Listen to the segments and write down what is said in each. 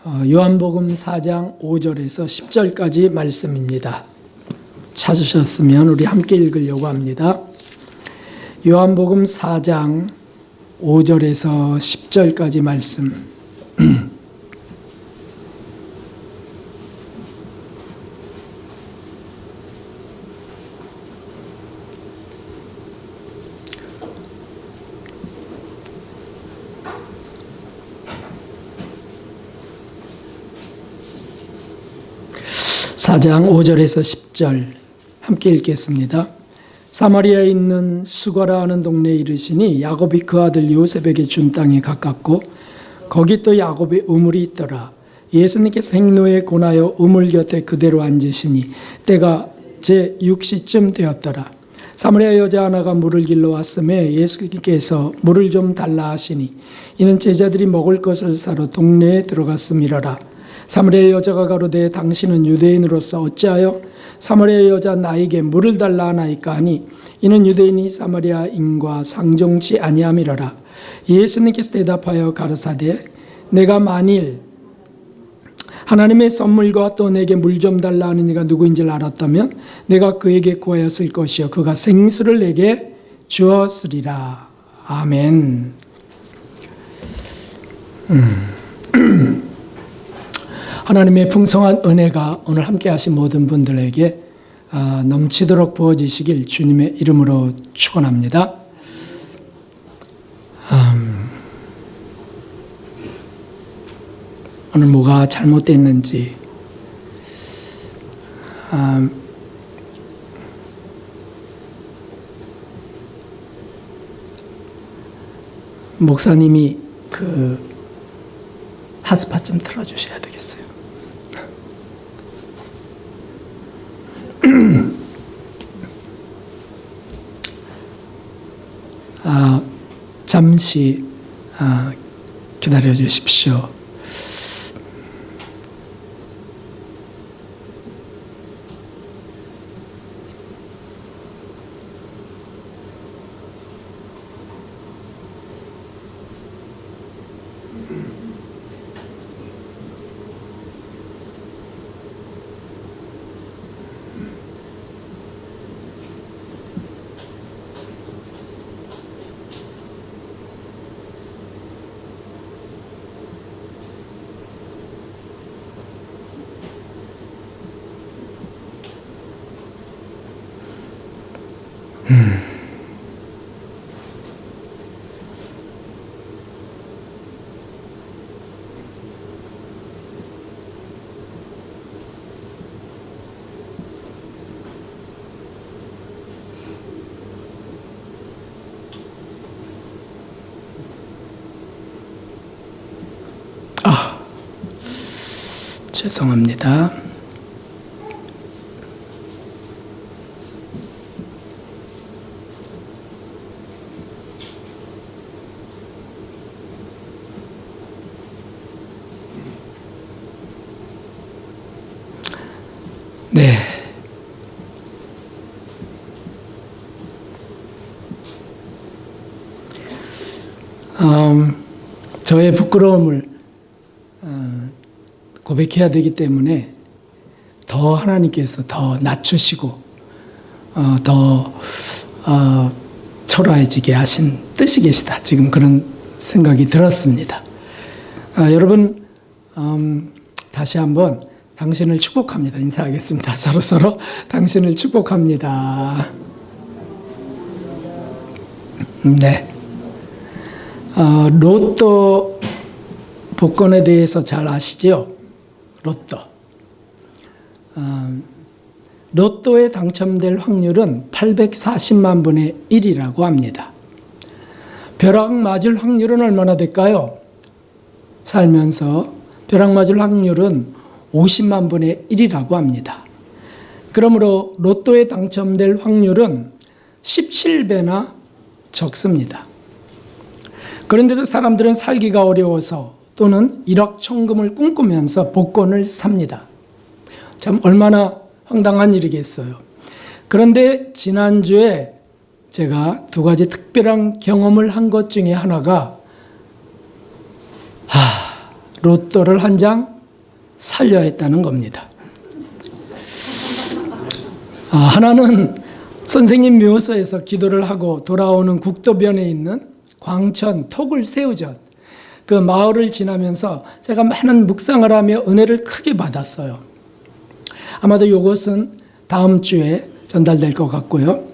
요한복음 4장 5절에서 10절까지 말씀입니다. 찾으셨으면 우리 함께 읽으려고 합니다. 요한복음 4장 5절에서 10절까지 말씀. 사장 5절에서 10절 함께 읽겠습니다. 사마리아에 있는 수가라 하는 동네에 이르시니 야곱이 그 아들 요셉에게 준 땅에 가깝고 거기 또 야곱의 우물이 있더라. 예수님께서 행로에 권하여 우물 곁에 그대로 앉으시니 때가 제 6시쯤 되었더라. 사마리아 여자 하나가 물을 길러 왔음에 예수님께서 물을 좀 달라 하시니 이는 제자들이 먹을 것을 사러 동네에 들어갔음이러라. 사마리아 여자가 가로되 당신은 유대인으로서 어찌하여 사마리아 여자 나에게 물을 달라 하나이까 하니 이는 유대인이 사마리아인과 상종치 아니함이러라. 예수님께서 대답하여 가르사대 내가 만일 하나님의 선물과 또 내게 물 좀 달라 하는 이가 누구인지를 알았다면 내가 그에게 구하였을 것이요 그가 생수를 내게 주었으리라. 아멘. 하나님의 풍성한 은혜가 오늘 함께 하신 모든 분들에게 넘치도록 부어지시길 주님의 이름으로 축원합니다. 오늘 뭐가 잘못됐는지 목사님이 그 하스파 좀 틀어주셔야 되겠어요. 잠시 기다려 주십시오. 죄송합니다. 네. 저의 부끄러움을 고백해야 되기 때문에 더 하나님께서 더 낮추시고 더 초라해지게 하신 뜻이 계시다. 지금 그런 생각이 들었습니다. 여러분 다시 한번 당신을 축복합니다. 인사하겠습니다. 서로 당신을 축복합니다. 네. 로또 복권에 대해서 잘 아시죠? 로또에 당첨될 확률은 840만 분의 1이라고 합니다. 벼락 맞을 확률은 얼마나 될까요? 살면서 벼락 맞을 확률은 50만 분의 1이라고 합니다. 그러므로 로또에 당첨될 확률은 17배나 적습니다. 그런데도 사람들은 살기가 어려워서 또는 일확천금을 꿈꾸면서 복권을 삽니다. 참 얼마나 황당한 일이겠어요. 그런데 지난주에 제가 두 가지 특별한 경험을 한 것 중에 하나가 로또를 한 장 살려야 했다는 겁니다. 하나는 선생님 묘소에서 기도를 하고 돌아오는 국도변에 있는 광천 토굴새우젓 그 마을을 지나면서 제가 많은 묵상을 하며 은혜를 크게 받았어요. 아마도 이것은 다음 주에 전달될 것 같고요.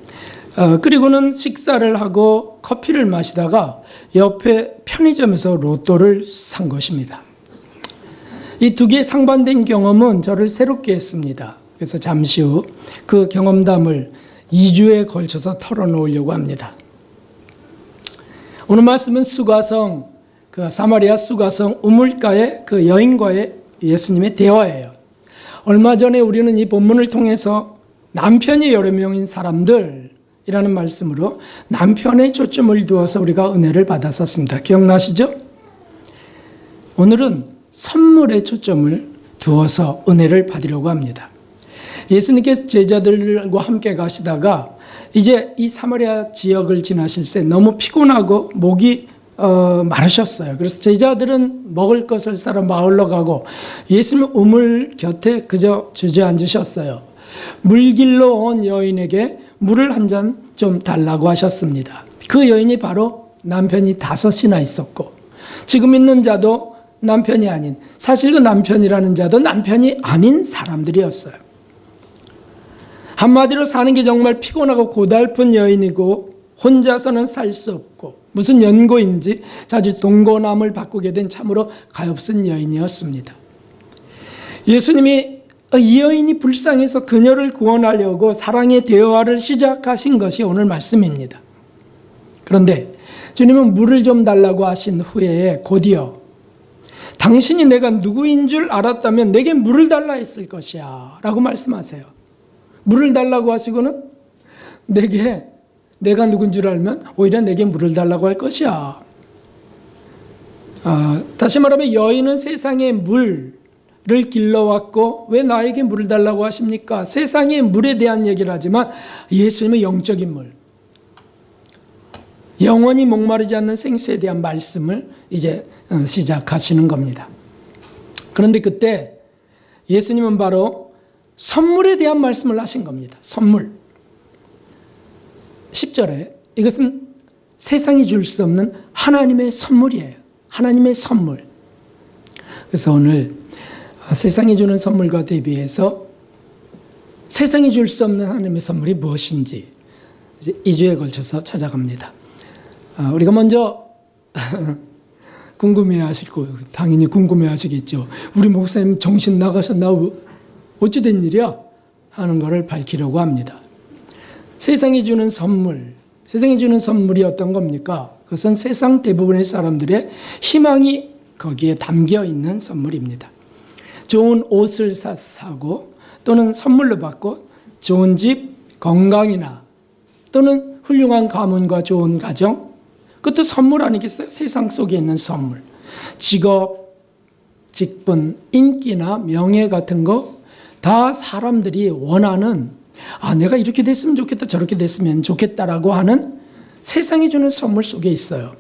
그리고는 식사를 하고 커피를 마시다가 옆에 편의점에서 로또를 산 것입니다. 이 두 개의 상반된 경험은 저를 새롭게 했습니다. 그래서 잠시 후 그 경험담을 2주에 걸쳐서 털어놓으려고 합니다. 오늘 말씀은 수가성, 그 사마리아 수가성 우물가의 그 여인과의 예수님의 대화예요. 얼마 전에 우리는 이 본문을 통해서 남편이 여러 명인 사람들이라는 말씀으로 남편에 초점을 두어서 우리가 은혜를 받았었습니다. 기억나시죠? 오늘은 선물에 초점을 두어서 은혜를 받으려고 합니다. 예수님께서 제자들과 함께 가시다가 이제 이 사마리아 지역을 지나실 때 너무 피곤하고 목이 마르셨어요. 그래서 제자들은 먹을 것을 사러 마을로 가고 예수님은 우물 곁에 그저 주저앉으셨어요. 물길로 온 여인에게 물을 한 잔 좀 달라고 하셨습니다. 그 여인이 바로 남편이 5이나 있었고 지금 있는 자도 남편이 아닌, 사실 그 남편이라는 자도 남편이 아닌 사람들이었어요. 한마디로 사는 게 정말 피곤하고 고달픈 여인이고 혼자서는 살 수 없고 무슨 연고인지 자주 동고남을 바꾸게 된 참으로 가엾은 여인이었습니다. 예수님이 이 여인이 불쌍해서 그녀를 구원하려고 사랑의 대화를 시작하신 것이 오늘 말씀입니다. 그런데 주님은 물을 좀 달라고 하신 후에 곧이어 당신이 내가 누구인 줄 알았다면 내게 물을 달라 했을 것이야 라고 말씀하세요. 물을 달라고 하시고는 내가 누군 줄 알면 오히려 내게 물을 달라고 할 것이야. 다시 말하면 여인은 세상의 물을 길러왔고 왜 나에게 물을 달라고 하십니까? 세상의 물에 대한 얘기를 하지만 예수님은 영적인 물, 영원히 목마르지 않는 생수에 대한 말씀을 이제 시작하시는 겁니다. 그런데 그때 예수님은 바로 선물에 대한 말씀을 하신 겁니다. 선물. 10절에 이것은 세상이 줄 수 없는 하나님의 선물이에요. 하나님의 선물. 그래서 오늘 세상이 주는 선물과 대비해서 세상이 줄 수 없는 하나님의 선물이 무엇인지 이제 2주에 걸쳐서 찾아갑니다. 우리가 먼저 궁금해하시고 당연히 궁금해하시겠죠. 우리 목사님 정신 나가셨나? 어찌 된 일이야? 하는 것을 밝히려고 합니다. 세상이 주는 선물, 세상이 주는 선물이 어떤 겁니까? 그것은 세상 대부분의 사람들의 희망이 거기에 담겨 있는 선물입니다. 좋은 옷을 사고 또는 선물로 받고 좋은 집, 건강이나 또는 훌륭한 가문과 좋은 가정, 그것도 선물 아니겠어요? 세상 속에 있는 선물. 직업, 직분, 인기나 명예 같은 거 다 사람들이 원하는 내가 이렇게 됐으면 좋겠다, 저렇게 됐으면 좋겠다라고 하는 세상이 주는 선물 속에 있어요.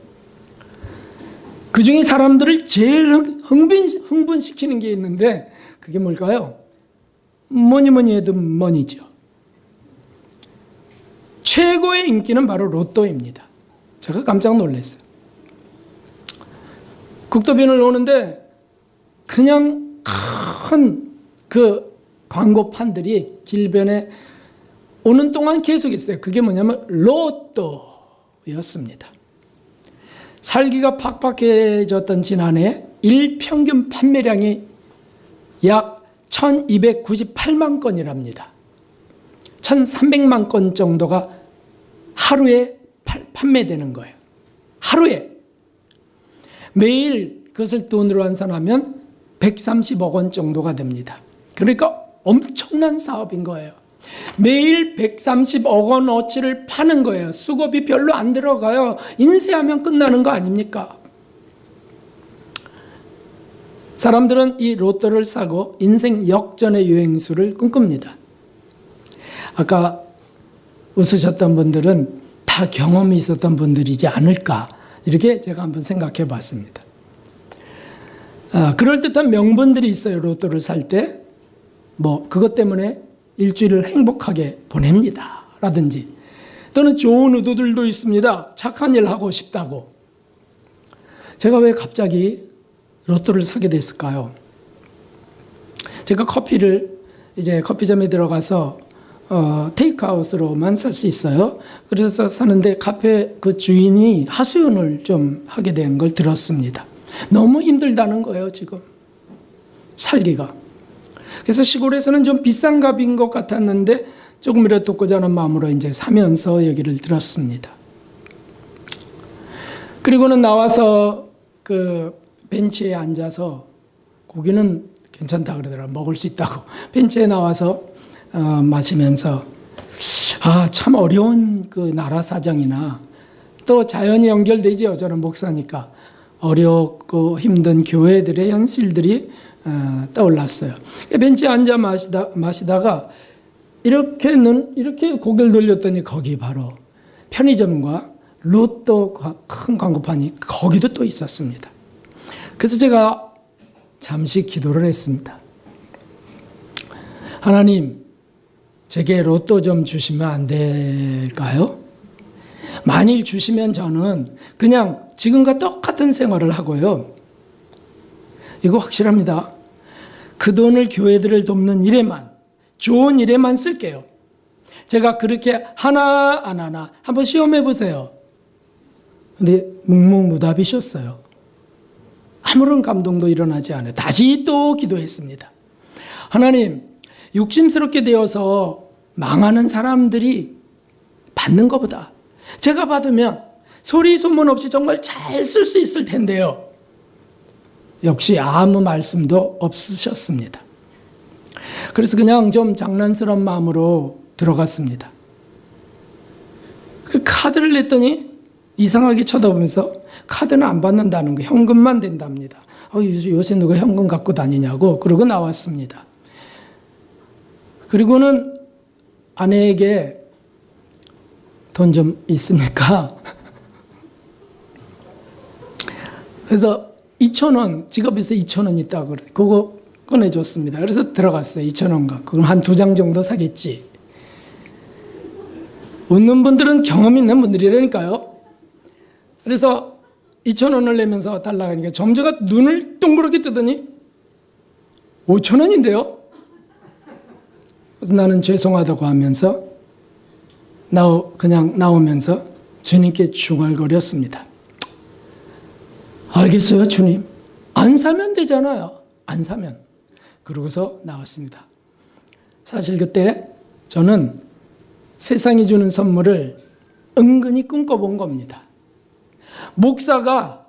그 중에 사람들을 제일 흥분시키는 게 있는데 그게 뭘까요? 뭐니 해도 머니죠. 최고의 인기는 바로 로또입니다. 제가 깜짝 놀랐어요. 국도변을 오는데 그냥 큰 그 광고판들이 길변에 오는 동안 계속 있어요. 그게 뭐냐면 로또였습니다. 살기가 팍팍해졌던 지난해 일평균 판매량이 약 1298만 건이랍니다. 1300만 건 정도가 하루에 판매되는 거예요. 하루에. 매일 그것을 돈으로 환산하면 130억 원 정도가 됩니다. 그러니까 엄청난 사업인 거예요. 매일 130억 원어치를 파는 거예요. 수고비 별로 안 들어가요. 인쇄하면 끝나는 거 아닙니까? 사람들은 이 로또를 사고 인생 역전의 유행수를 꿈꿉니다. 아까 웃으셨던 분들은 다 경험이 있었던 분들이지 않을까, 이렇게 제가 한번 생각해 봤습니다. 그럴듯한 명분들이 있어요. 로또를 살 때. 그것 때문에 일주일을 행복하게 보냅니다. 라든지. 또는 좋은 의도들도 있습니다. 착한 일 하고 싶다고. 제가 왜 갑자기 로또를 사게 됐을까요? 제가 커피를 이제 커피점에 들어가서 테이크아웃으로만 살 수 있어요. 그래서 사는데 카페 그 주인이 하소연을 좀 하게 된 걸 들었습니다. 너무 힘들다는 거예요, 지금. 살기가. 그래서 시골에서는 좀 비싼 값인 것 같았는데 조금이라도 돕고자 하는 마음으로 이제 사면서 얘기를 들었습니다. 그리고는 나와서 그 벤치에 앉아서 고기는 괜찮다 그러더라고요. 먹을 수 있다고. 벤치에 나와서 마시면서 참 어려운 그 나라 사정이나 또 자연이 연결되죠. 저는 목사니까. 어렵고 힘든 교회들의 현실들이 떠올랐어요. 벤치에 앉아 마시다가 이렇게 고개를 돌렸더니 거기 바로 편의점과 로또 큰 광고판이 거기도 또 있었습니다. 그래서 제가 잠시 기도를 했습니다. 하나님, 제게 로또 좀 주시면 안 될까요? 만일 주시면 저는 그냥 지금과 똑같은 생활을 하고요. 이거 확실합니다. 그 돈을 교회들을 돕는 일에만, 좋은 일에만 쓸게요. 제가 그렇게 하나 안 하나 한번 시험해 보세요. 근데 묵묵무답이셨어요. 아무런 감동도 일어나지 않아요. 다시 또 기도했습니다. 하나님, 욕심스럽게 되어서 망하는 사람들이 받는 것보다 제가 받으면 소리 소문 없이 정말 잘 쓸 수 있을 텐데요. 역시 아무 말씀도 없으셨습니다. 그래서 그냥 좀 장난스러운 마음으로 들어갔습니다. 그 카드를 냈더니 이상하게 쳐다보면서 카드는 안 받는다는 거, 현금만 된답니다. 요새 누가 현금 갖고 다니냐고 그러고 나왔습니다. 그리고는 아내에게 돈 좀 있습니까? 그래서 2,000원, 지갑에서 2,000원 있다고 그래. 그거 꺼내줬습니다. 그래서 들어갔어요. 2,000원 갖고. 그럼 한 2장 정도 사겠지. 웃는 분들은 경험 있는 분들이라니까요. 그래서 2,000원을 내면서 달라고 하니까 점주가 눈을 동그랗게 뜨더니 5,000원인데요? 그래서 나는 죄송하다고 하면서 그냥 나오면서 주님께 중얼거렸습니다. 알겠어요, 주님. 안 사면 되잖아요. 안 사면. 그러고서 나왔습니다. 사실 그때 저는 세상이 주는 선물을 은근히 꿈꿔본 겁니다. 목사가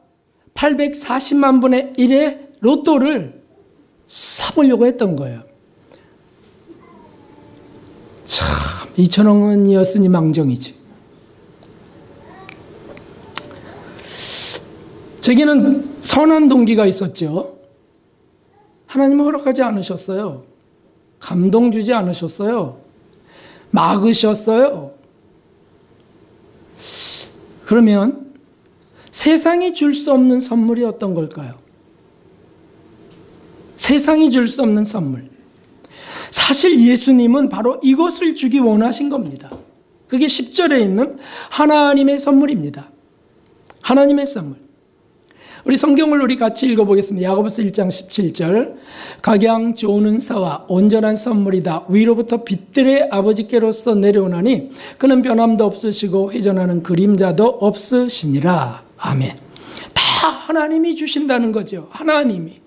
840만 분의 1의 로또를 사보려고 했던 거예요. 참, 2,000원이었으니 망정이지. 제게는 선한 동기가 있었죠. 하나님은 허락하지 않으셨어요. 감동 주지 않으셨어요. 막으셨어요. 그러면 세상이 줄 수 없는 선물이 어떤 걸까요? 세상이 줄 수 없는 선물. 사실 예수님은 바로 이것을 주기 원하신 겁니다. 그게 10절에 있는 하나님의 선물입니다. 하나님의 선물. 우리 성경을 우리 같이 읽어보겠습니다. 야고보서 1장 17절. 각양 좋은 은사와 온전한 선물이다 위로부터 빛들의 아버지께로서 내려오나니 그는 변함도 없으시고 회전하는 그림자도 없으시니라. 아멘. 다 하나님이 주신다는 거죠. 하나님이.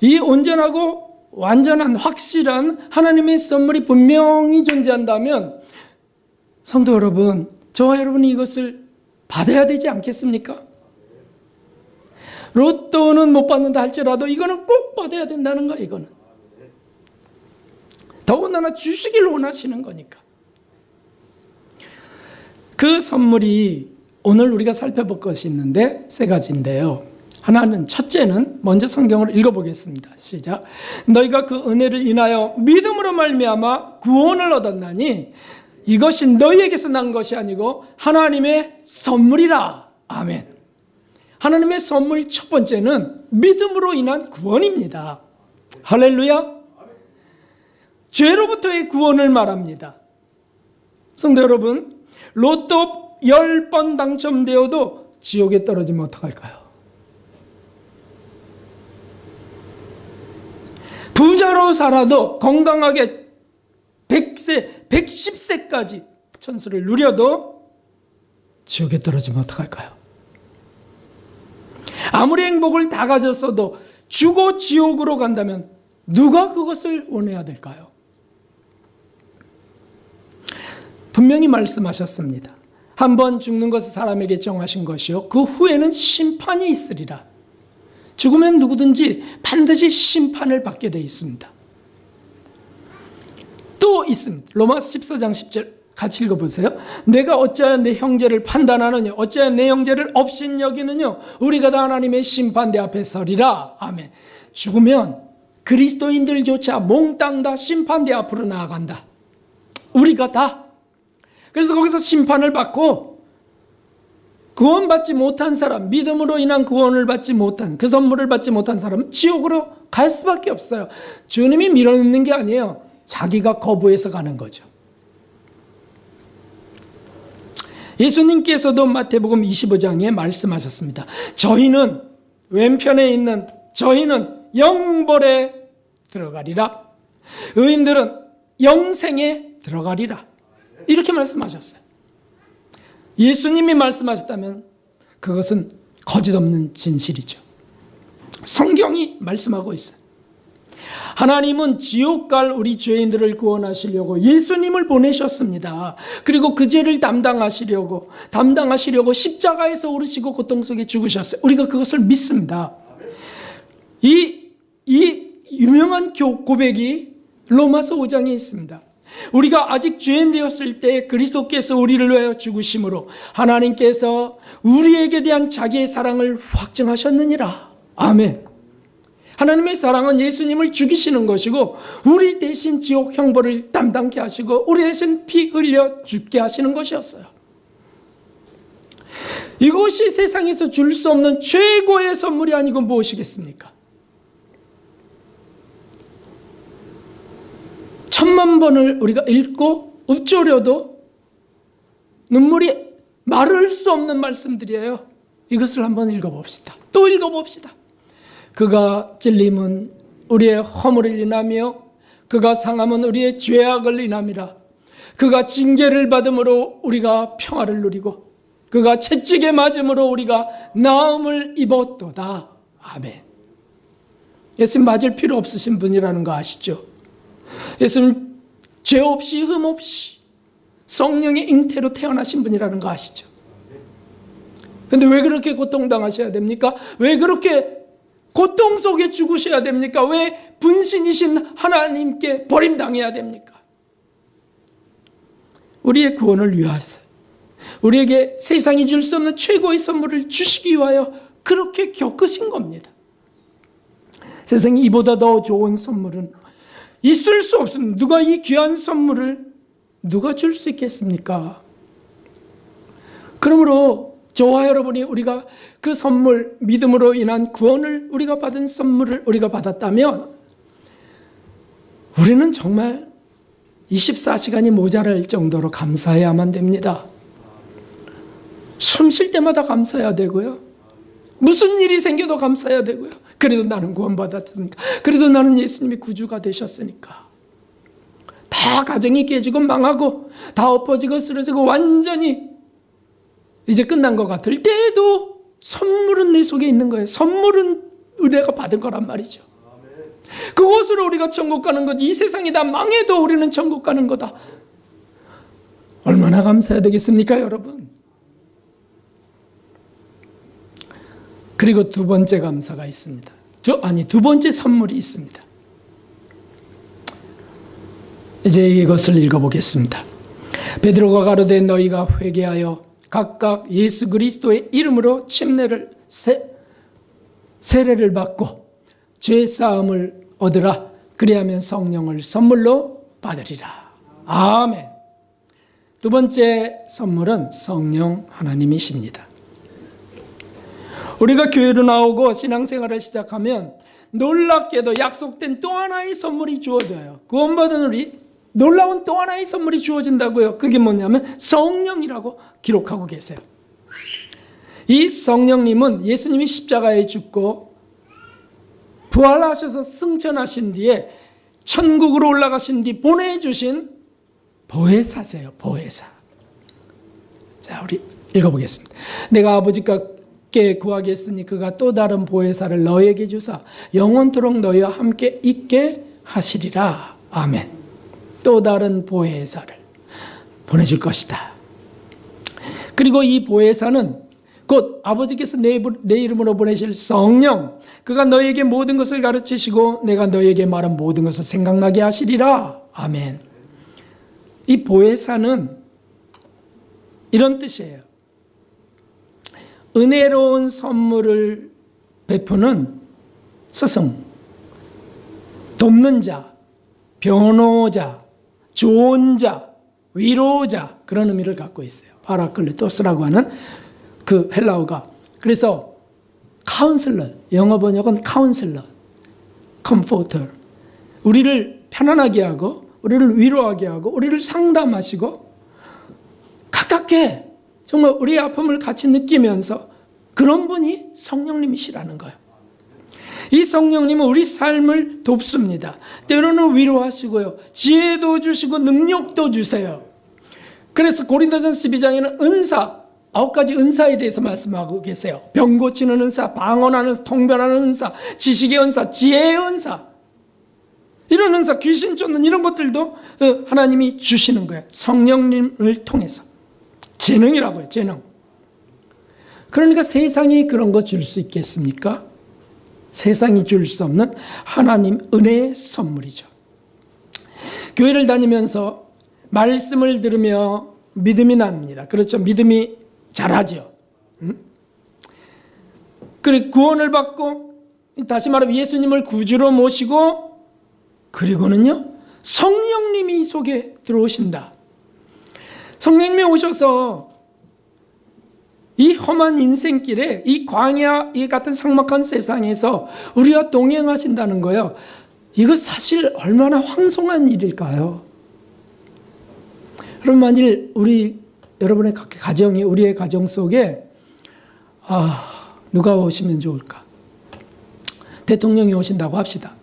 이 온전하고 완전한 확실한 하나님의 선물이 분명히 존재한다면 성도 여러분, 저와 여러분이 이것을 받아야 되지 않겠습니까? 로또는 못 받는다 할지라도 이거는 꼭 받아야 된다는 거예요. 이거는 더군다나 주시길 원하시는 거니까. 그 선물이 오늘 우리가 살펴볼 것이 있는데 세 가지인데요. 하나는, 첫째는 먼저 성경을 읽어보겠습니다. 시작. 너희가 그 은혜를 인하여 믿음으로 말미암아 구원을 얻었나니 이것이 너희에게서 난 것이 아니고 하나님의 선물이라. 아멘. 하나님의 선물 첫 번째는 믿음으로 인한 구원입니다. 할렐루야. 죄로부터의 구원을 말합니다. 성도 여러분, 로또 10번 당첨되어도 지옥에 떨어지면 어떡할까요? 부자로 살아도 건강하게 100세, 110세까지 천수를 누려도 지옥에 떨어지면 어떡할까요? 아무리 행복을 다 가졌어도 죽어 지옥으로 간다면 누가 그것을 원해야 될까요? 분명히 말씀하셨습니다. 한번 죽는 것을 사람에게 정하신 것이요 그 후에는 심판이 있으리라. 죽으면 누구든지 반드시 심판을 받게 되어 있습니다. 또 있습니다. 로마서 14장 10절 같이 읽어보세요. 내가 어찌하여 내 형제를 판단하느냐 어찌하여 내 형제를 업신여기느냐 우리가 다 하나님의 심판대 앞에 서리라. 아멘. 죽으면 그리스도인들조차 몽땅 다 심판대 앞으로 나아간다. 우리가 다. 그래서 거기서 심판을 받고 구원받지 못한 사람, 믿음으로 인한 구원을 받지 못한, 그 선물을 받지 못한 사람은 지옥으로 갈 수밖에 없어요. 주님이 밀어넣는 게 아니에요. 자기가 거부해서 가는 거죠. 예수님께서도 마태복음 25장에 말씀하셨습니다. 저희는 왼편에 있는 저희는 영벌에 들어가리라. 의인들은 영생에 들어가리라. 이렇게 말씀하셨어요. 예수님이 말씀하셨다면 그것은 거짓없는 진실이죠. 성경이 말씀하고 있어요. 하나님은 지옥 갈 우리 죄인들을 구원하시려고 예수님을 보내셨습니다. 그리고 그 죄를 담당하시려고 십자가에서 오르시고 고통 속에 죽으셨어요. 우리가 그것을 믿습니다. 이 유명한 고백이 로마서 5장에 있습니다. 우리가 아직 죄인 되었을 때 그리스도께서 우리를 위하여 죽으심으로 하나님께서 우리에게 대한 자기의 사랑을 확증하셨느니라. 아멘. 하나님의 사랑은 예수님을 죽이시는 것이고 우리 대신 지옥 형벌을 담당케 하시고 우리 대신 피 흘려 죽게 하시는 것이었어요. 이것이 세상에서 줄 수 없는 최고의 선물이 아니고 무엇이겠습니까? 10,000번을 우리가 읽고 읊조려도 눈물이 마를 수 없는 말씀들이에요. 이것을 한번 읽어봅시다. 또 읽어봅시다. 그가 찔림은 우리의 허물을 인하며 그가 상함은 우리의 죄악을 인함이라. 그가 징계를 받음으로 우리가 평화를 누리고 그가 채찍에 맞음으로 우리가 나음을 입었도다. 아멘. 예수님 맞을 필요 없으신 분이라는 거 아시죠? 예수님 죄 없이 흠 없이 성령의 잉태로 태어나신 분이라는 거 아시죠? 근데 왜 그렇게 고통당하셔야 됩니까? 왜 그렇게 고통 속에 죽으셔야 됩니까? 왜 분신이신 하나님께 버림당해야 됩니까? 우리의 구원을 위하여 우리에게 세상이 줄 수 없는 최고의 선물을 주시기 위하여 그렇게 겪으신 겁니다. 세상에 이보다 더 좋은 선물은 있을 수 없습니다. 누가 이 귀한 선물을 누가 줄 수 있겠습니까? 그러므로 저와 여러분이 우리가 그 선물, 믿음으로 인한 구원을 우리가 받은 선물을 우리가 받았다면 우리는 정말 24시간이 모자랄 정도로 감사해야만 됩니다. 숨 쉴 때마다 감사해야 되고요. 무슨 일이 생겨도 감사해야 되고요. 그래도 나는 구원받았으니까. 그래도 나는 예수님이 구주가 되셨으니까. 다 가정이 깨지고 망하고 다 엎어지고 쓰러지고 완전히 이제 끝난 것 같을 때에도 선물은 내 속에 있는 거예요. 선물은 은혜가 받은 거란 말이죠. 그곳으로 우리가 천국 가는 거지. 이 세상이 다 망해도 우리는 천국 가는 거다. 얼마나 감사해야 되겠습니까, 여러분? 그리고 두 번째 감사가 있습니다. 두 번째 선물이 있습니다. 이제 이것을 읽어보겠습니다. 베드로가 가로되 너희가 회개하여 각각 예수 그리스도의 이름으로 세례를 받고 죄 사함을 얻으라. 그리하면 성령을 선물로 받으리라. 아멘. 두 번째 선물은 성령 하나님이십니다. 우리가 교회로 나오고 신앙생활을 시작하면 놀랍게도 약속된 또 하나의 선물이 주어져요. 구원받은 우리 놀라운 또 하나의 선물이 주어진다고요. 그게 뭐냐면 성령이라고 기록하고 계세요. 이 성령님은 예수님이 십자가에 죽고 부활하셔서 승천하신 뒤에 천국으로 올라가신 뒤 보내주신 보혜사세요. 보혜사. 자, 우리 읽어보겠습니다. 내가 아버지께 구하겠으니 그가 또 다른 보혜사를 너에게 주사 영원토록 너희와 함께 있게 하시리라. 아멘. 또 다른 보혜사를 보내줄 것이다. 그리고 이 보혜사는 곧 아버지께서 내 이름으로 보내실 성령, 그가 너에게 모든 것을 가르치시고 내가 너에게 말한 모든 것을 생각나게 하시리라. 아멘. 이 보혜사는 이런 뜻이에요. 은혜로운 선물을 베푸는 스승, 돕는 자, 변호자, 조언자, 위로자, 그런 의미를 갖고 있어요. 파라클리토스라고 하는 그 헬라어가. 그래서 카운슬러, 영어 번역은 카운슬러, 컴포터, 우리를 편안하게 하고 우리를 위로하게 하고 우리를 상담하시고 가깝게 정말 우리의 아픔을 같이 느끼면서 그런 분이 성령님이시라는 거예요. 이 성령님은 우리 삶을 돕습니다. 때로는 위로하시고요, 지혜도 주시고 능력도 주세요. 그래서 고린도전서 12장에는 은사, 9가지 은사에 대해서 말씀하고 계세요. 병 고치는 은사, 방언하는 은사, 통변하는 은사, 지식의 은사, 지혜의 은사, 이런 은사, 귀신 쫓는 이런 것들도 하나님이 주시는 거예요. 성령님을 통해서. 재능이라고 해요. 재능. 그러니까 세상이 그런 거 줄 수 있겠습니까? 세상이 줄 수 없는 하나님 은혜의 선물이죠. 교회를 다니면서 말씀을 들으며 믿음이 납니다. 그렇죠. 믿음이 자라죠. 그리고 구원을 받고 다시 말하면 예수님을 구주로 모시고 그리고는요 성령님이 속에 들어오신다. 성령님이 오셔서 이 험한 인생길에 이 광야 같은 삭막한 세상에서 우리와 동행하신다는 거예요. 이거 사실 얼마나 황송한 일일까요? 여러분, 만일 여러분의 가정이, 우리의 가정 속에 누가 오시면 좋을까? 대통령이 오신다고 합시다.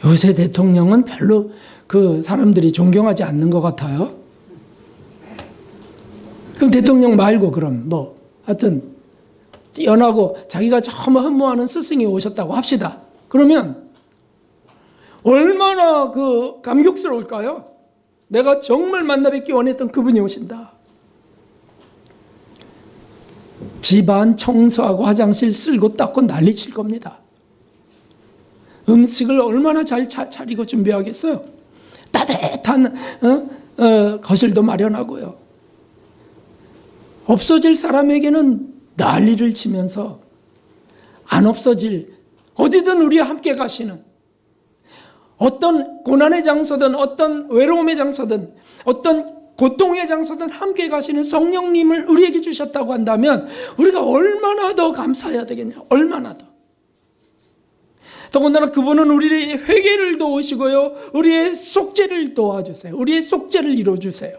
요새 대통령은 별로 그 사람들이 존경하지 않는 것 같아요. 그럼 대통령 말고 그럼 하여튼 연하고 자기가 정말 흠모하는 스승이 오셨다고 합시다. 그러면 얼마나 감격스러울까요? 내가 정말 만나뵙기 원했던 그분이 오신다. 집안 청소하고 화장실 쓸고 닦고 난리칠 겁니다. 음식을 얼마나 잘 차리고 준비하겠어요? 따뜻한 거실도 마련하고요. 없어질 사람에게는 난리를 치면서 안 없어질, 어디든 우리와 함께 가시는, 어떤 고난의 장소든 어떤 외로움의 장소든 어떤 고통의 장소든 함께 가시는 성령님을 우리에게 주셨다고 한다면 우리가 얼마나 더 감사해야 되겠냐. 얼마나 더. 더군다나 그분은 우리의 회개를 도우시고요, 우리의 속죄를 도와주세요. 우리의 속죄를 이루어주세요.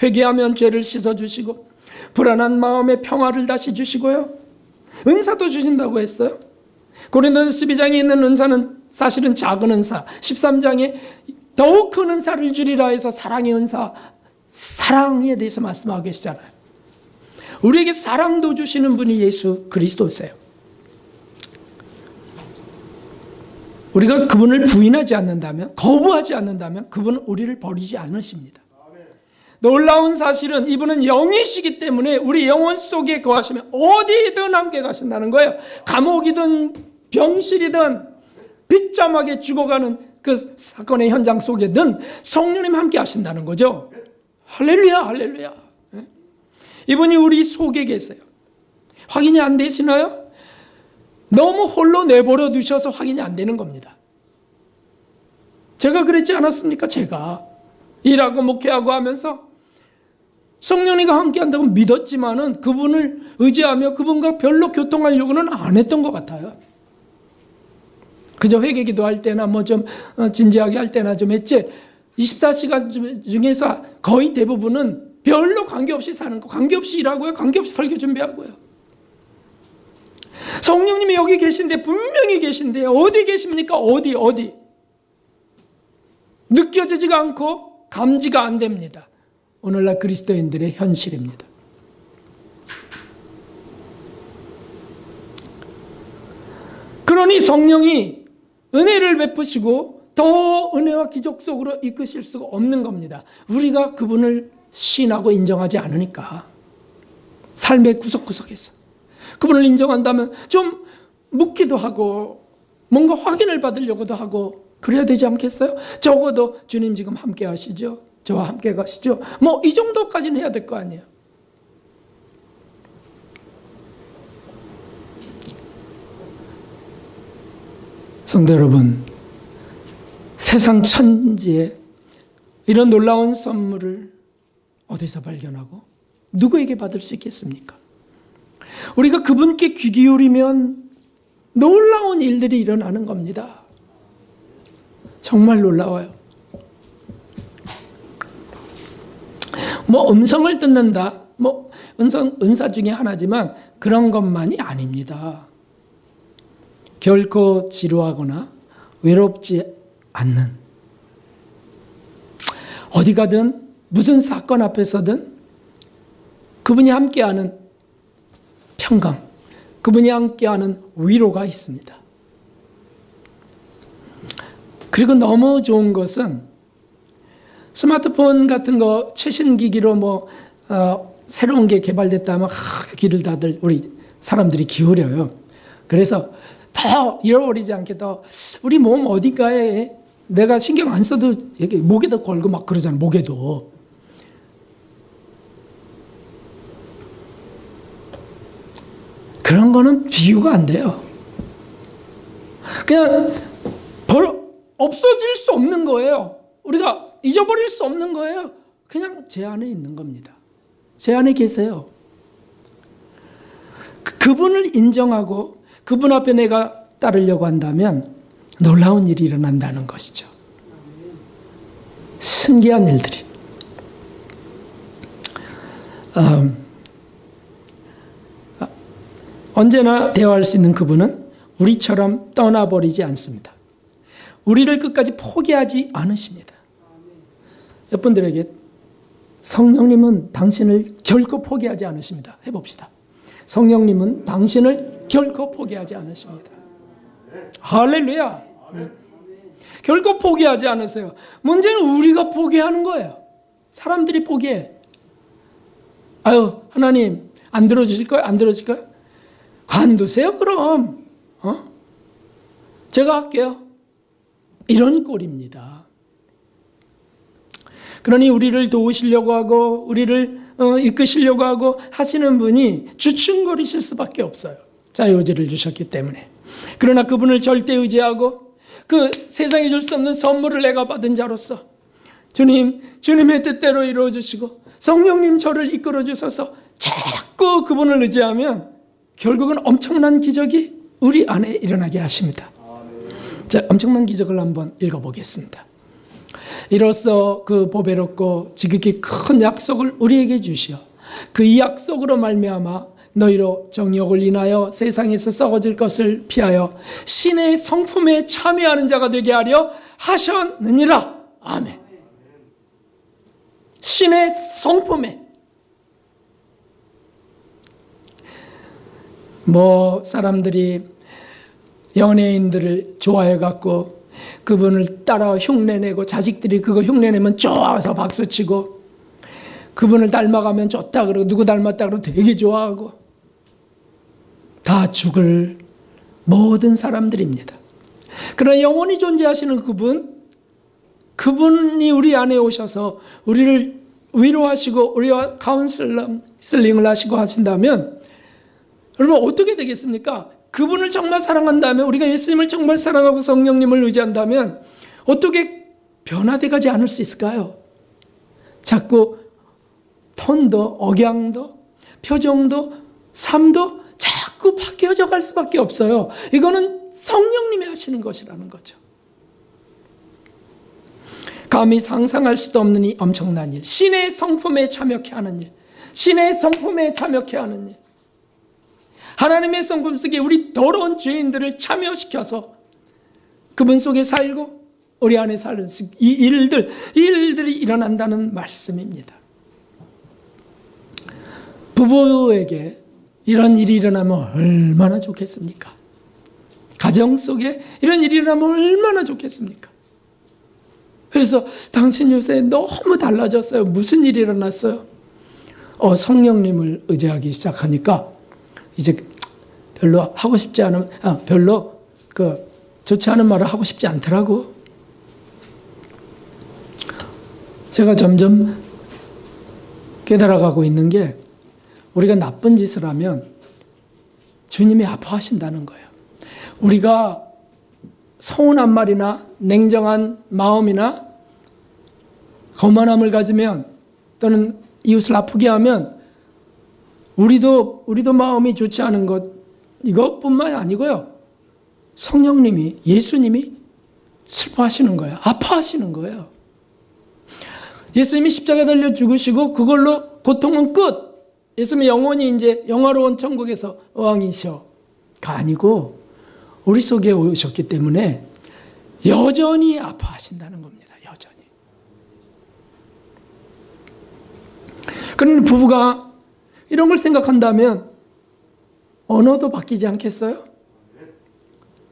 회개하면 죄를 씻어주시고 불안한 마음의 평화를 다시 주시고요, 은사도 주신다고 했어요. 고린도전서 12장에 있는 은사는 사실은 작은 은사, 13장에 더욱 큰 은사를 주리라 해서 사랑의 은사, 사랑에 대해서 말씀하고 계시잖아요. 우리에게 사랑도 주시는 분이 예수 그리스도세요. 우리가 그분을 부인하지 않는다면, 거부하지 않는다면 그분은 우리를 버리지 않으십니다. 놀라운 사실은 이분은 영이시기 때문에 우리 영혼 속에 거하시면 어디든 함께 가신다는 거예요. 감옥이든 병실이든 비참하게 죽어가는 그 사건의 현장 속에든 성령님 함께 하신다는 거죠. 할렐루야, 할렐루야. 이분이 우리 속에 계세요. 확인이 안 되시나요? 너무 홀로 내버려 두셔서 확인이 안 되는 겁니다. 제가 그랬지 않았습니까? 제가 일하고 목회하고 하면서 성령님과 함께한다고 믿었지만은 그분을 의지하며 그분과 별로 교통하려고는 안 했던 것 같아요. 그저 회개 기도할 때나 뭐 좀 진지하게 할 때나 좀 했지 24시간 중에서 거의 대부분은 별로 관계없이 사는 거, 관계없이 일하고요, 관계없이 설교 준비하고요. 성령님이 여기 계신데, 분명히 계신데 어디 계십니까? 어디 느껴지지가 않고 감지가 안 됩니다. 오늘날 그리스도인들의 현실입니다. 그러니 성령이 은혜를 베푸시고 더 은혜와 기적 속으로 이끄실 수가 없는 겁니다. 우리가 그분을 신하고 인정하지 않으니까. 삶의 구석구석에서 그분을 인정한다면 좀 묻기도 하고 뭔가 확인을 받으려고도 하고 그래야 되지 않겠어요? 적어도 주님 지금 함께 하시죠? 저와 함께 가시죠? 뭐 이 정도까지는 해야 될 거 아니에요. 성도 여러분, 세상 천지에 이런 놀라운 선물을 어디서 발견하고 누구에게 받을 수 있겠습니까? 우리가 그분께 귀 기울이면 놀라운 일들이 일어나는 겁니다. 정말 놀라워요. 뭐 음성을 듣는다, 뭐 은사 중에 하나지만 그런 것만이 아닙니다. 결코 지루하거나 외롭지 않는, 어디 가든 무슨 사건 앞에서든 그분이 함께하는 평강, 그분이 함께하는 위로가 있습니다. 그리고 너무 좋은 것은 스마트폰 같은 거 최신 기기로 새로운 게 개발됐다면 그 귀를 다들 우리 사람들이 기울여요. 그래서 더 잃어버리지 않게 더 우리 몸 어딘가에 내가 신경 안 써도 목에도 걸고 막 그러잖아요. 목에도. 그런 거는 비교가 안 돼요. 그냥 없어질 수 없는 거예요. 우리가 잊어버릴 수 없는 거예요. 그냥 제 안에 있는 겁니다. 제 안에 계세요. 그분을 인정하고 그분 앞에 내가 따르려고 한다면 놀라운 일이 일어난다는 것이죠. 신기한 일들이. 언제나 대화할 수 있는 그분은 우리처럼 떠나버리지 않습니다. 우리를 끝까지 포기하지 않으십니다. 여러분들에게 성령님은 당신을 결코 포기하지 않으십니다. 해봅시다. 성령님은 당신을 결코 포기하지 않으십니다. 할렐루야. 결코 포기하지 않으세요. 문제는 우리가 포기하는 거예요. 사람들이 포기해. 아유, 하나님 안 들어주실 거예요? 안 들어주실 거예요? 관두세요 그럼. 제가 할게요. 이런 꼴입니다. 그러니 우리를 도우시려고 하고 우리를 이끄시려고 하고 하시는 분이 주춤거리실 수밖에 없어요. 자유의지를 주셨기 때문에. 그러나 그분을 절대 의지하고 그 세상에 줄 수 없는 선물을 내가 받은 자로서 주님의 뜻대로 이루어 주시고 성령님 저를 이끌어 주셔서 자꾸 그분을 의지하면 결국은 엄청난 기적이 우리 안에 일어나게 하십니다. 자, 엄청난 기적을 한번 읽어보겠습니다. 이로써 그 보배롭고 지극히 큰 약속을 우리에게 주시어 그 이 약속으로 말미암아 너희로 정욕을 인하여 세상에서 썩어질 것을 피하여 신의 성품에 참여하는 자가 되게 하려 하셨느니라. 아멘. 신의 성품에. 사람들이 연예인들을 좋아해갖고 그분을 따라 흉내내고 자식들이 그거 흉내내면 좋아서 박수치고 그분을 닮아가면 좋다 그러고 누구 닮았다 그러고 되게 좋아하고 다 죽을 모든 사람들입니다. 그러나 영원히 존재하시는 그분이 우리 안에 오셔서 우리를 위로하시고 우리와 카운슬링을 하시고 하신다면 여러분 어떻게 되겠습니까? 그분을 정말 사랑한다면, 우리가 예수님을 정말 사랑하고 성령님을 의지한다면 어떻게 변화돼가지 않을 수 있을까요? 자꾸 톤도, 억양도, 표정도, 삶도 자꾸 바뀌어져 갈 수밖에 없어요. 이거는 성령님이 하시는 것이라는 거죠. 감히 상상할 수도 없는 이 엄청난 일, 신의 성품에 참여케 하는 일, 신의 성품에 참여케 하는 일, 하나님의 성품 속에 우리 더러운 죄인들을 참여시켜서 그분 속에 살고 우리 안에 사는 이 일들이 일어난다는 말씀입니다. 부부에게 이런 일이 일어나면 얼마나 좋겠습니까? 가정 속에 이런 일이 일어나면 얼마나 좋겠습니까? 그래서 당신 요새 너무 달라졌어요. 무슨 일이 일어났어요? 성령님을 의지하기 시작하니까 이제 별로 하고 싶지 않은, 별로 좋지 않은 말을 하고 싶지 않더라고. 제가 점점 깨달아가고 있는 게 우리가 나쁜 짓을 하면 주님이 아파하신다는 거예요. 우리가 서운한 말이나 냉정한 마음이나 거만함을 가지면 또는 이웃을 아프게 하면 우리도 마음이 좋지 않은 것 이것뿐만 아니고요. 성령님이 예수님이 슬퍼하시는 거예요. 아파하시는 거예요. 예수님이 십자가에 달려 죽으시고 그걸로 고통은 끝. 예수님이 영원히 이제 영화로운 천국에서 왕이셔가 아니고 우리 속에 오셨기 때문에 여전히 아파하신다는 겁니다. 여전히. 그런 부부가 이런 걸 생각한다면 언어도 바뀌지 않겠어요?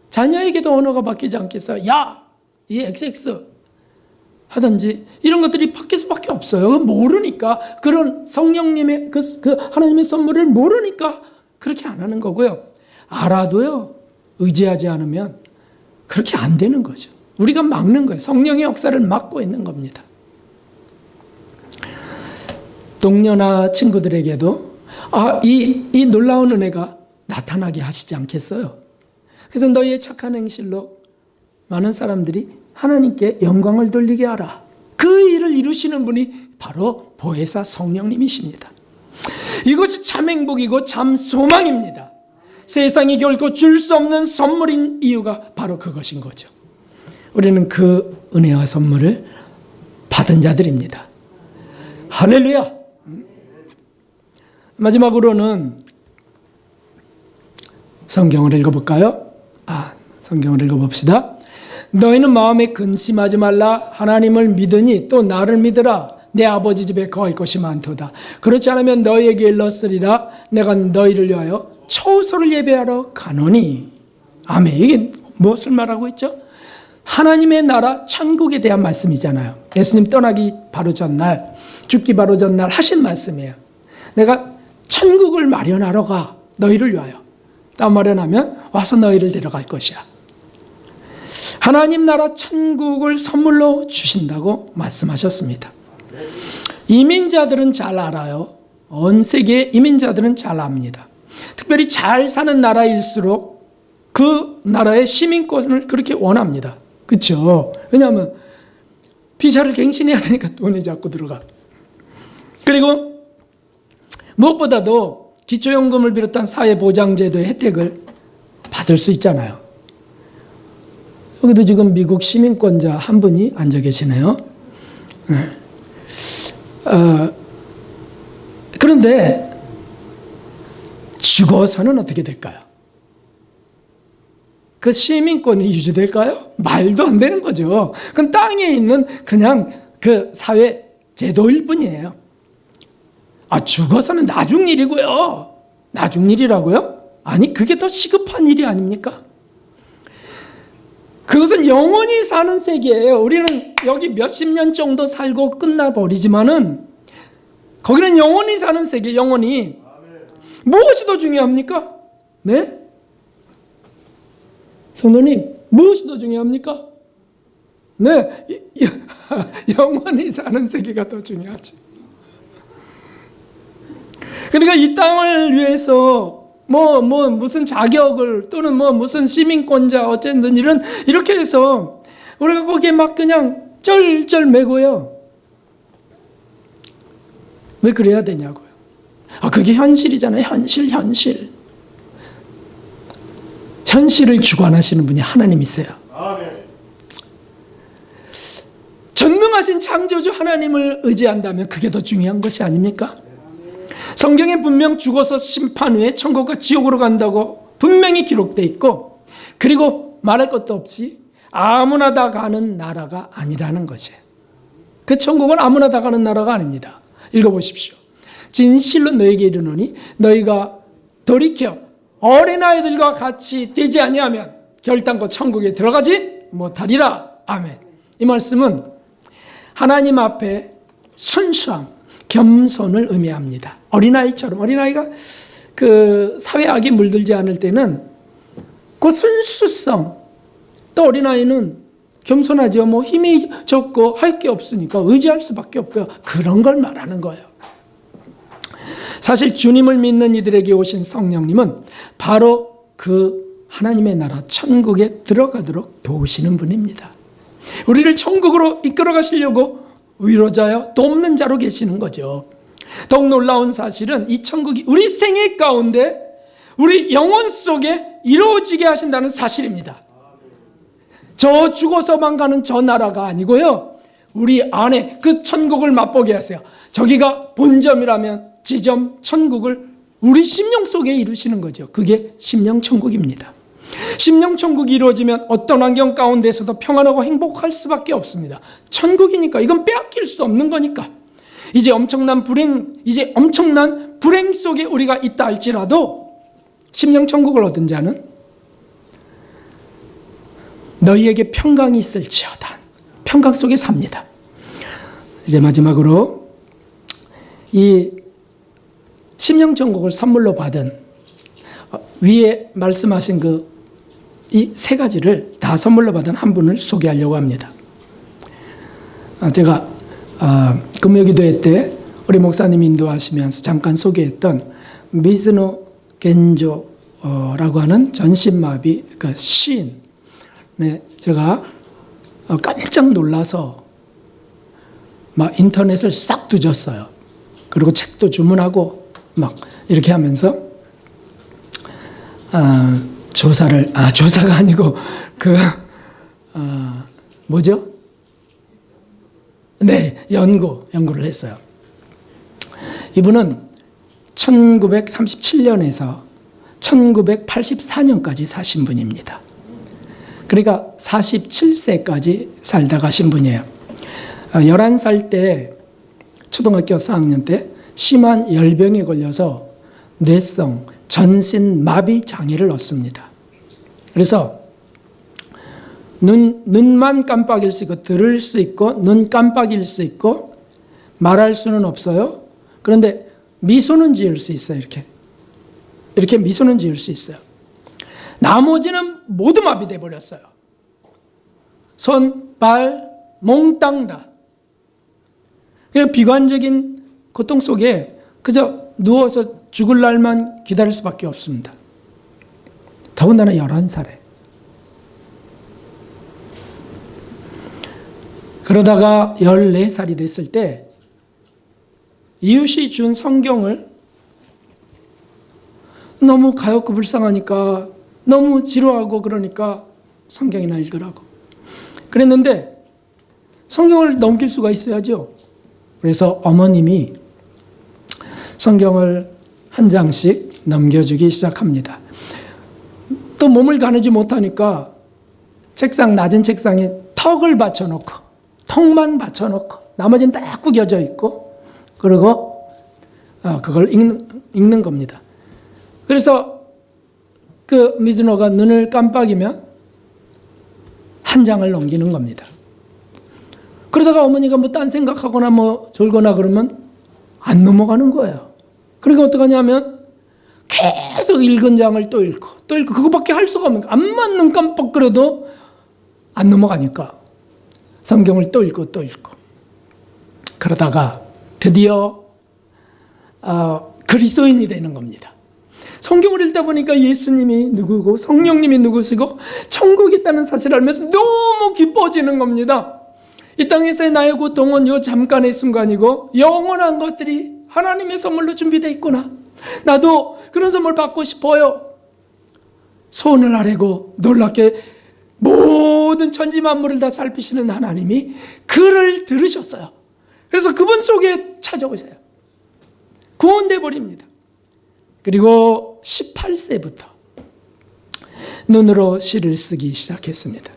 자녀에게도 언어가 바뀌지 않겠어요? 야! 이 XX 하든지 이런 것들이 바뀔 수밖에 없어요. 모르니까 그런 성령님의 그 하나님의 선물을 모르니까 그렇게 안 하는 거고요. 알아도요. 의지하지 않으면 그렇게 안 되는 거죠. 우리가 막는 거예요. 성령의 역사를 막고 있는 겁니다. 동료나 친구들에게도 이 놀라운 은혜가 나타나게 하시지 않겠어요? 그래서 너희의 착한 행실로 많은 사람들이 하나님께 영광을 돌리게 하라. 그 일을 이루시는 분이 바로 보혜사 성령님이십니다. 이것이 참 행복이고 참 소망입니다. 세상이 결코 줄 수 없는 선물인 이유가 바로 그것인 거죠. 우리는 그 은혜와 선물을 받은 자들입니다. 할렐루야. 마지막으로는 성경을 읽어볼까요? 성경을 읽어봅시다. 너희는 마음에 근심하지 말라. 하나님을 믿으니 또 나를 믿으라. 내 아버지 집에 거할 것이 많도다. 그렇지 않으면 너희에게 일렀으리라. 내가 너희를 위하여 처소를 예배하러 가노니. 아멘. 이게 무엇을 말하고 있죠? 하나님의 나라 천국에 대한 말씀이잖아요. 예수님 떠나기 바로 전날, 죽기 바로 전날 하신 말씀이에요. 내가 천국을 마련하러 가. 너희를 위하여. 딱 마련하면 와서 너희를 데려갈 것이야. 하나님 나라 천국을 선물로 주신다고 말씀하셨습니다. 이민자들은 잘 알아요. 온 세계의 이민자들은 잘 압니다. 특별히 잘 사는 나라일수록 그 나라의 시민권을 그렇게 원합니다. 그렇죠? 왜냐하면 비자를 갱신해야 되니까 돈이 자꾸 들어가. 그리고 무엇보다도 기초연금을 비롯한 사회보장제도의 혜택을 받을 수 있잖아요. 여기도 지금 미국 시민권자 한 분이 앉아 계시네요. 그런데 죽어서는 어떻게 될까요? 그 시민권이 유지될까요? 말도 안 되는 거죠. 그건 땅에 있는 그냥 그 사회 제도일 뿐이에요. 죽어서는 나중 일이고요. 나중 일이라고요? 아니, 그게 더 시급한 일이 아닙니까? 그것은 영원히 사는 세계예요. 우리는 여기 몇십 년 정도 살고 끝나버리지만은 거기는 영원히 사는 세계, 영원히. 무엇이 더 중요합니까? 네? 성도님, 무엇이 더 중요합니까? 네, 영원히 사는 세계가 더 중요하죠. 그러니까 이 땅을 위해서 무슨 자격을 또는 무슨 시민권자 어쨌든 이렇게 해서 우리가 거기에 막 그냥 쩔쩔매고요. 왜 그래야 되냐고요. 그게 현실이잖아요. 현실. 현실을 주관하시는 분이 하나님이세요. 전능하신 창조주 하나님을 의지한다면 그게 더 중요한 것이 아닙니까? 성경에 분명 죽어서 심판 후에 천국과 지옥으로 간다고 분명히 기록되어 있고, 그리고 말할 것도 없이 아무나 다 가는 나라가 아니라는 것이에요. 그 천국은 아무나 다 가는 나라가 아닙니다. 읽어보십시오. 진실로 너에게 이르노니 너희가 돌이켜 어린아이들과 같이 되지 아니하면 결단코 천국에 들어가지 못하리라. 아멘. 이 말씀은 하나님 앞에 순수함, 겸손을 의미합니다. 어린아이처럼, 어린아이가 그 사회악에 물들지 않을 때는 그 순수성, 또 어린아이는 겸손하죠. 뭐 힘이 적고 할 게 없으니까 의지할 수밖에 없고요. 그런 걸 말하는 거예요. 사실 주님을 믿는 이들에게 오신 성령님은 바로 그 하나님의 나라 천국에 들어가도록 도우시는 분입니다. 우리를 천국으로 이끌어 가시려고 위로자여 돕는 자로 계시는 거죠. 더욱 놀라운 사실은 이 천국이 우리 생애 가운데 우리 영혼 속에 이루어지게 하신다는 사실입니다. 저 죽어서만 가는 저 나라가 아니고요, 우리 안에 그 천국을 맛보게 하세요. 저기가 본점이라면 지점 천국을 우리 심령 속에 이루시는 거죠. 그게 심령 천국입니다. 심령 천국이 이루어지면 어떤 환경 가운데서도 평안하고 행복할 수밖에 없습니다. 천국이니까, 이건 빼앗길 수 없는 거니까. 이제 엄청난 불행 속에 우리가 있다 할지라도 심령 천국을 얻은 자는 너희에게 평강이 있을지어다. 평강 속에 삽니다. 이제 마지막으로 이 심령 천국을 선물로 받은, 위에 말씀하신 이 세 가지를 다 선물로 받은 한 분을 소개하려고 합니다. 제가 금요기도회 때 우리 목사님 인도하시면서 잠깐 소개했던 미즈노 겐조라고 하는 전신마비 그 시인, 제가 깜짝 놀라서 막 인터넷을 싹 뒤졌어요. 그리고 책도 주문하고 막 이렇게 하면서 조사가 아니고 뭐죠? 네, 연구를 했어요. 이분은 1937년에서 1984년까지 사신 분입니다. 그러니까 47세까지 살다 가신 분이에요. 11살 때, 초등학교 4학년 때 심한 열병에 걸려서 뇌성, 전신 마비 장애를 얻습니다. 그래서 눈만 깜빡일 수 있고, 들을 수 있고, 눈 깜빡일 수 있고, 말할 수는 없어요. 그런데 미소는 지을 수 있어요. 이렇게 미소는 지을 수 있어요. 나머지는 모두 마비돼 버렸어요. 손, 발, 몽땅 다. 비관적인 고통 속에 그저 누워서 죽을 날만 기다릴 수밖에 없습니다. 더군다나 11살에. 그러다가 14살이 됐을 때 이웃이 준 성경을 너무 가엾고 불쌍하니까, 너무 지루하고 그러니까 성경이나 읽으라고 그랬는데, 성경을 넘길 수가 있어야죠. 그래서 어머님이 성경을 한 장씩 넘겨주기 시작합니다. 또 몸을 가누지 못하니까 낮은 책상에 턱만 받쳐놓고 나머지는 다 구겨져 있고, 그리고 그걸 읽는 겁니다. 그래서 그 미즈노가 눈을 깜빡이면 한 장을 넘기는 겁니다. 그러다가 어머니가 뭐 딴 생각하거나 뭐 졸거나 그러면 안 넘어가는 거예요. 그러니까 어떡하냐면 계속 읽은 장을 또 읽고 그거밖에 할 수가 없는 거예요. 암만 눈 깜빡거려도 안 넘어가니까 성경을 또 읽고 그러다가 드디어 그리스도인이 되는 겁니다. 성경을 읽다 보니까 예수님이 누구고 성령님이 누구시고 천국이 있다는 사실을 알면서 너무 기뻐지는 겁니다. 이 땅에서의 나의 고통은 요 잠깐의 순간이고 영원한 것들이 하나님의 선물로 준비되어 있구나. 나도 그런 선물 받고 싶어요. 소원을 아뢰고 놀랍게 모든 천지 만물을 다 살피시는 하나님이 그를 들으셨어요. 그래서 그분 속에 찾아오세요. 구원돼 버립니다. 그리고 18세부터 눈으로 시를 쓰기 시작했습니다.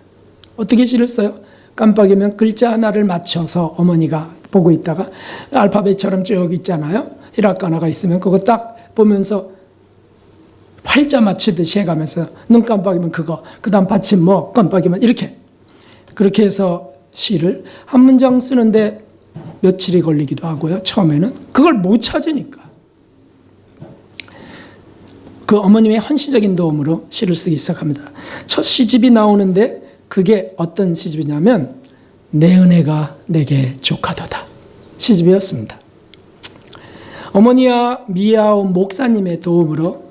어떻게 시를 써요? 깜빡이면 글자 하나를 맞춰서 어머니가 보고 있다가 알파벳처럼 쭉 있잖아요. 히라가나가 있으면 그거 딱 보면서 활자 맞추듯이 해가면서 눈 깜빡이면 그거, 그 다음 받침 뭐 깜빡이면 이렇게. 그렇게 해서 시를 한 문장 쓰는데 며칠이 걸리기도 하고요. 처음에는 그걸 못 찾으니까. 그 어머님의 헌신적인 도움으로 시를 쓰기 시작합니다. 첫 시집이 나오는데 그게 어떤 시집이냐면 내 은혜가 내게 족하도다 시집이었습니다. 어머니와 미야오 목사님의 도움으로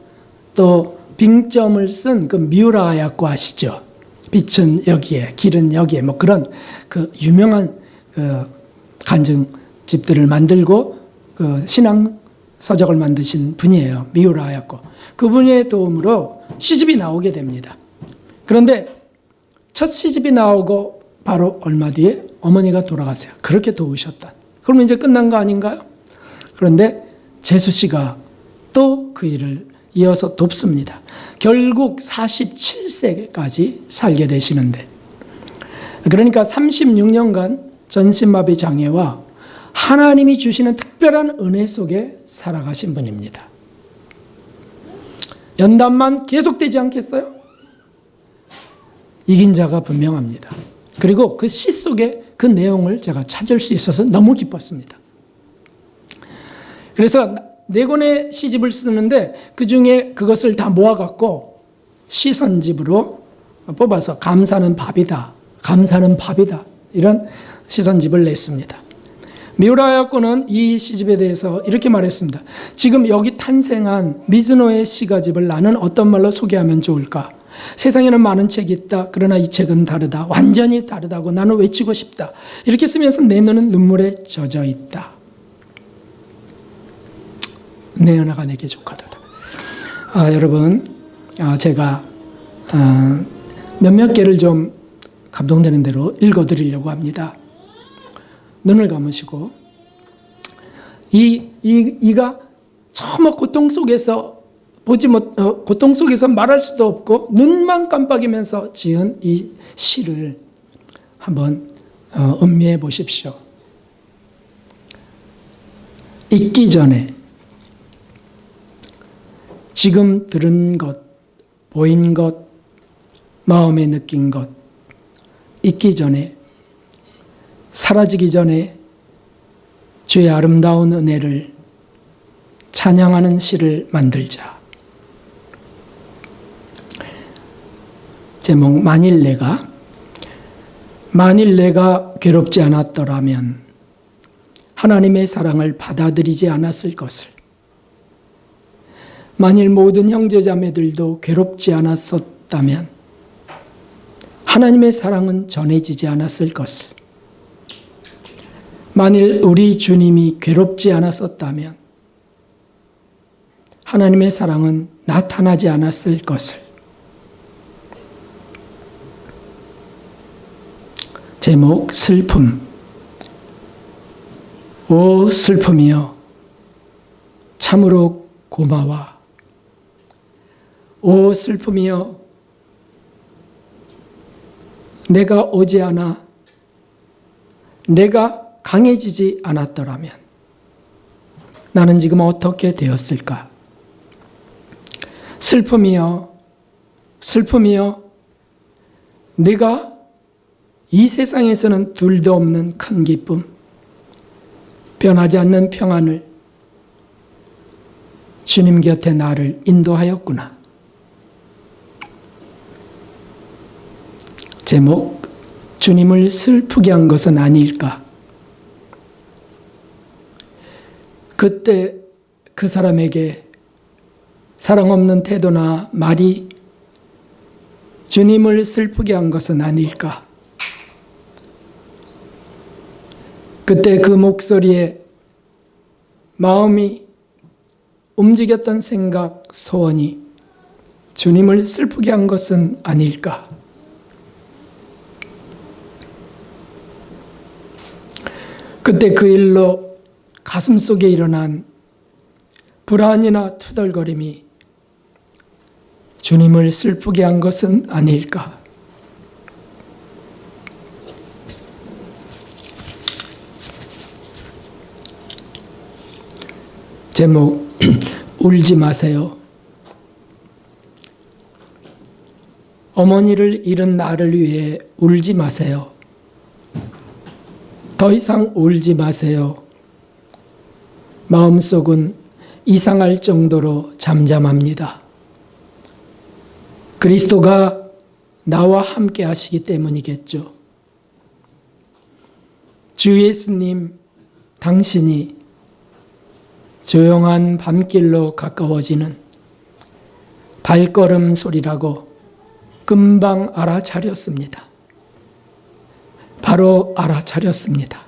또 빙점을 쓴 그 미우라 야코 아시죠? 빛은 여기에, 길은 여기에, 뭐 그런 그 유명한 그 간증집들을 만들고 그 신앙 서적을 만드신 분이에요. 미우라 야코. 그분의 도움으로 시집이 나오게 됩니다. 그런데 첫 시집이 나오고 바로 얼마 뒤에 어머니가 돌아가세요. 그렇게 도우셨다. 그러면 이제 끝난 거 아닌가요? 그런데 재수 씨가 또 그 일을 이어서 돕습니다. 결국 47세까지 살게 되시는데, 그러니까 36년간 전신마비 장애와 하나님이 주시는 특별한 은혜 속에 살아가신 분입니다. 연단만 계속되지 않겠어요? 이긴 자가 분명합니다. 그리고 그 시 속에 그 내용을 제가 찾을 수 있어서 너무 기뻤습니다. 그래서 4권의 시집을 쓰는데 그 중에 그것을 다 모아갖고 시선집으로 뽑아서 감사는 밥이다. 감사는 밥이다. 이런 시선집을 냈습니다. 미우라 야코는 이 시집에 대해서 이렇게 말했습니다. 지금 여기 탄생한 미즈노의 시가집을 나는 어떤 말로 소개하면 좋을까? 세상에는 많은 책이 있다. 그러나 이 책은 다르다. 완전히 다르다고 나는 외치고 싶다. 이렇게 쓰면서 내 눈은 눈물에 젖어 있다. 내 은혜가 내게 족하도다. 여러분, 제가 몇몇 개를 좀 감동되는 대로 읽어드리려고 합니다. 눈을 감으시고 이가 정말 고통 속에서 고통 속에서 말할 수도 없고 눈만 깜빡이면서 지은 이 시를 한번 음미해 보십시오. 읽기 전에 지금 들은 것, 보인 것, 마음에 느낀 것, 잊기 전에, 사라지기 전에 주의 아름다운 은혜를 찬양하는 시를 만들자. 제목, 만일 내가 괴롭지 않았더라면 하나님의 사랑을 받아들이지 않았을 것을, 만일 모든 형제자매들도 괴롭지 않았었다면 하나님의 사랑은 전해지지 않았을 것을, 만일 우리 주님이 괴롭지 않았었다면 하나님의 사랑은 나타나지 않았을 것을. 제목, 슬픔. 오 슬픔이여, 참으로 고마워. 오 슬픔이여, 내가 오지 않아, 내가 강해지지 않았더라면 나는 지금 어떻게 되었을까? 슬픔이여, 슬픔이여, 내가 이 세상에서는 둘도 없는 큰 기쁨, 변하지 않는 평안을 주님 곁에 나를 인도하였구나. 제목, 주님을 슬프게 한 것은 아닐까? 그때 그 사람에게 사랑 없는 태도나 말이 주님을 슬프게 한 것은 아닐까? 그때 그 목소리에 마음이 움직였던 생각, 소원이 주님을 슬프게 한 것은 아닐까? 그때 그 일로 가슴속에 일어난 불안이나 투덜거림이 주님을 슬프게 한 것은 아닐까? 제목, 울지 마세요. 어머니를 잃은 나를 위해 울지 마세요. 더 이상 울지 마세요. 마음속은 이상할 정도로 잠잠합니다. 그리스도가 나와 함께 하시기 때문이겠죠. 주 예수님, 당신이 조용한 밤길로 가까워지는 발걸음 소리라고 금방 알아차렸습니다. 바로 알아차렸습니다.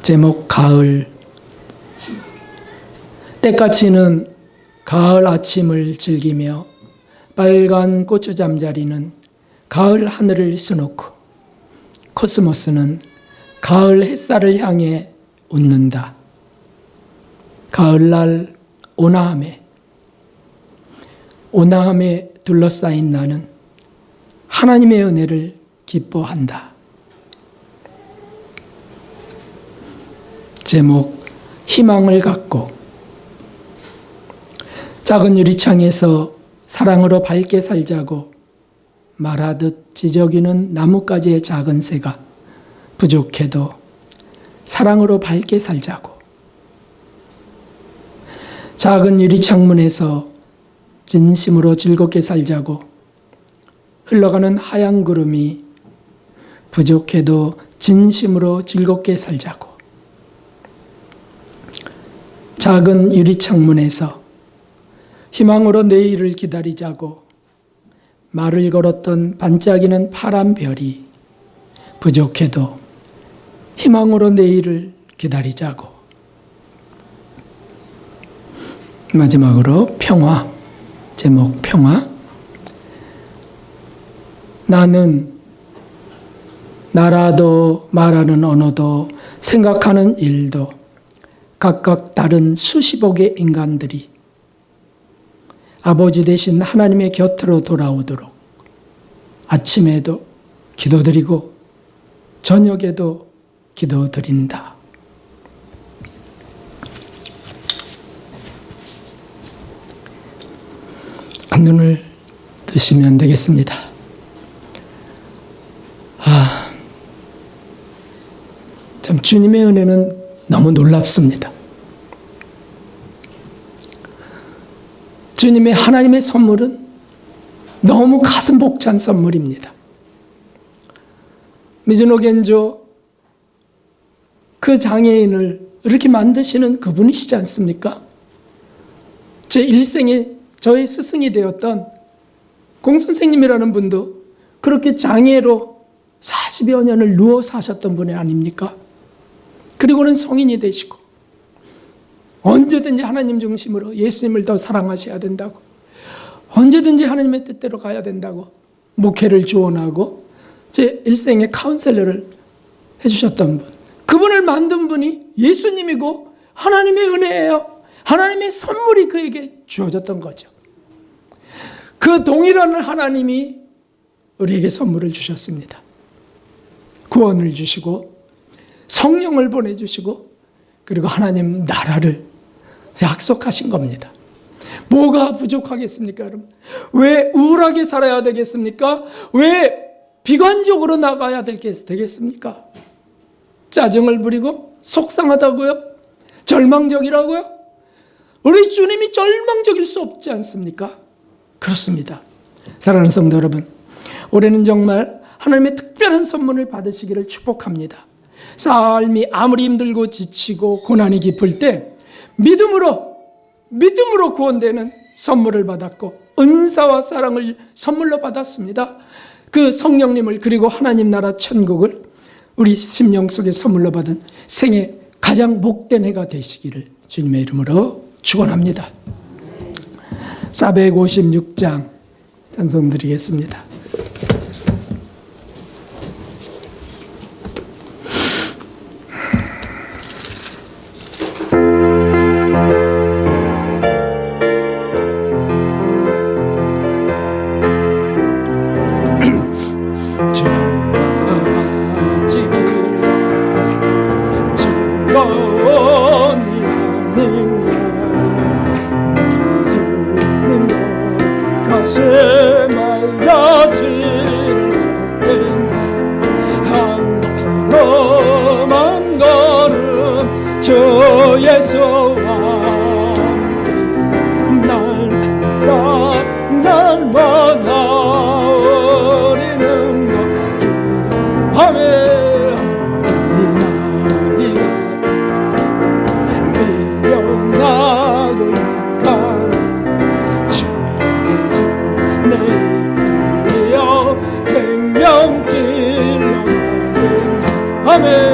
제목, 가을. 때까치는 가을 아침을 즐기며 빨간 고추 잠자리는 가을 하늘을 수놓고 코스모스는 가을 햇살을 향해 웃는다. 가을날 온화함에 둘러싸인 나는 하나님의 은혜를 기뻐한다. 제목, 희망을 갖고. 작은 유리창에서 사랑으로 밝게 살자고 말하듯 지저귀는 나뭇가지의 작은 새가 부족해도 사랑으로 밝게 살자고. 작은 유리창문에서 진심으로 즐겁게 살자고 흘러가는 하얀 구름이 부족해도 진심으로 즐겁게 살자고. 작은 유리창문에서 희망으로 내일을 기다리자고 말을 걸었던 반짝이는 파란 별이 부족해도 희망으로 내일을 기다리자고. 마지막으로 평화. 제목, 평화. 나는 나라도 말하는 언어도 생각하는 일도 각각 다른 수십억의 인간들이 아버지 되신 하나님의 곁으로 돌아오도록 아침에도 기도드리고 저녁에도 기도드린다. 눈을 뜨시면 되겠습니다. 참 주님의 은혜는 너무 놀랍습니다. 주님의 하나님의 선물은 너무 가슴 벅찬 선물입니다. 미즈노 겐조 그 장애인을 이렇게 만드시는 그분이시지 않습니까? 제 일생에 저의 스승이 되었던 공선생님이라는 분도 그렇게 장애로 40여 년을 누워 사셨던 분이 아닙니까? 그리고는 성인이 되시고 언제든지 하나님 중심으로 예수님을 더 사랑하셔야 된다고, 언제든지 하나님의 뜻대로 가야 된다고 목회를 주원하고 제 일생의 카운셀러를 해주셨던 분, 그분을 만든 분이 예수님이고 하나님의 은혜예요. 하나님의 선물이 그에게 주어졌던 거죠. 그 동일한 하나님이 우리에게 선물을 주셨습니다. 구원을 주시고 성령을 보내주시고 그리고 하나님 나라를 약속하신 겁니다. 뭐가 부족하겠습니까, 여러분? 왜 우울하게 살아야 되겠습니까? 왜 비관적으로 나가야 되겠습니까? 짜증을 부리고 속상하다고요? 절망적이라고요? 우리 주님이 절망적일 수 없지 않습니까? 그렇습니다. 사랑하는 성도 여러분, 올해는 정말 하나님의 특별한 선물을 받으시기를 축복합니다. 삶이 아무리 힘들고 지치고 고난이 깊을 때 믿음으로 구원되는 선물을 받았고 은사와 사랑을 선물로 받았습니다. 그 성령님을, 그리고 하나님 나라 천국을 우리 심령 속에 선물로 받은 생애 가장 복된 해가 되시기를 주님의 이름으로 축원합니다. 456장 찬송 드리겠습니다. 아멘.